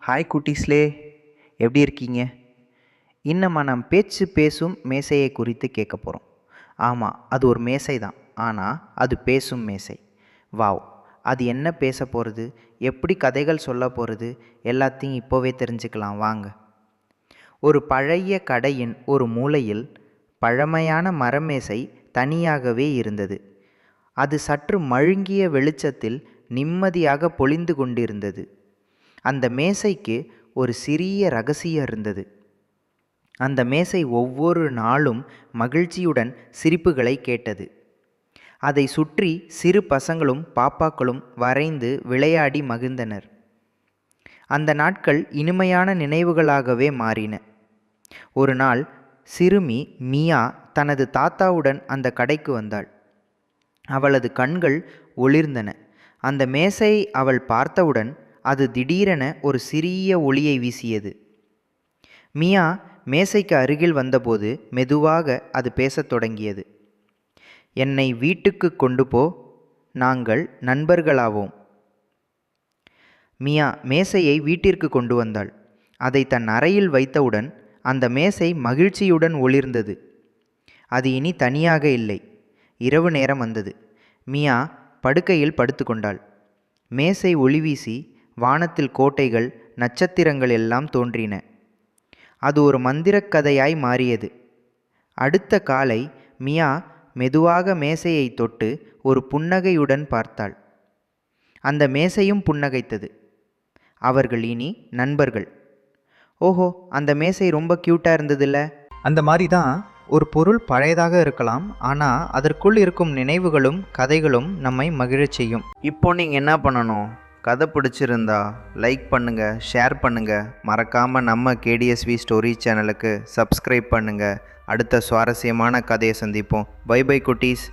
Hi குட்டீஸ்லே, எப்படி இருக்கீங்க? இன்னமா நாம் பேச்சு பேசும் மேசையை குறித்து கேட்க போகிறோம். ஆமாம், அது ஒரு மேசை தான். ஆனால் அது பேசும் மேசை. வாவ்! அது என்ன பேச போகிறது, எப்படி கதைகள் சொல்ல போகிறது, எல்லாத்தையும் இப்போவே தெரிஞ்சுக்கலாம் வாங்க. ஒரு பழைய கடையின் ஒரு மூலையில் பழமையான மரமேசை தனியாகவே இருந்தது. அது சற்று மழுங்கிய வெளிச்சத்தில் நிம்மதியாக பொழிந்து கொண்டிருந்தது. அந்த மேசைக்கு ஒரு சிறிய ரகசியம் இருந்தது. அந்த மேசை ஒவ்வொரு நாளும் மகிழ்ச்சியுடன் சிரிப்புகளை கேட்டது. அதை சுற்றி சிறு பசங்களும் பாப்பாக்களும் வரைந்து விளையாடி மகிழ்ந்தனர். அந்த நாட்கள் இனிமையான நினைவுகளாகவே மாறின. ஒரு நாள் சிறுமி மியா தனது தாத்தாவுடன் அந்த கடைக்கு வந்தாள். அவளது கண்கள் ஒளிர்ந்தன. அந்த மேசை அவள் பார்த்தவுடன் அது திடீரென ஒரு சிறிய ஒளியை வீசியது. மியா மேசைக்கு அருகில் வந்தபோது மெதுவாக அது பேசத் தொடங்கியது. என்னை வீட்டுக்கு கொண்டு போ, நாங்கள் நண்பர்களாவோம். மியா மேசையை வீட்டிற்கு கொண்டு வந்தாள். அதை தன் அறையில் வைத்தவுடன் அந்த மேசை மகிழ்ச்சியுடன் ஒளிர்ந்தது. அது இனி தனியாக இல்லை. இரவு நேரம் வந்தது. மியா படுக்கையில் படுத்து கொண்டாள். மேசை ஒளி வீசி வானத்தில் கோட்டைகள், நட்சத்திரங்கள் எல்லாம் தோன்றின. அது ஒரு மந்திரக் கதையாய் மாறியது. அடுத்த காலை மியா மெதுவாக மேசையை தொட்டு ஒரு புன்னகையுடன் பார்த்தாள். அந்த மேசையும் புன்னகைத்தது. அவர்கள் இனி நண்பர்கள். ஓஹோ, அந்த மேசை ரொம்ப க்யூட்டாக இருந்ததில்ல? அந்த மாதிரி தான் ஒரு பொருள் பழையதாக இருக்கலாம், ஆனால் அதற்குள் இருக்கும் நினைவுகளும் கதைகளும் நம்மை மகிழச் செய்யும். இப்போ நீங்கள் என்ன பண்ணணும்? கதை பிடிச்சிருந்தா லைக் பண்ணுங்கள், ஷேர் பண்ணுங்கள். மறக்காமல் நம்ம கேடிஎஸ்வி ஸ்டோரி சேனலுக்கு சப்ஸ்கிரைப் பண்ணுங்கள். அடுத்த சுவாரஸ்யமான கதையை சந்திப்போம். பை பை குட்டீஸ்.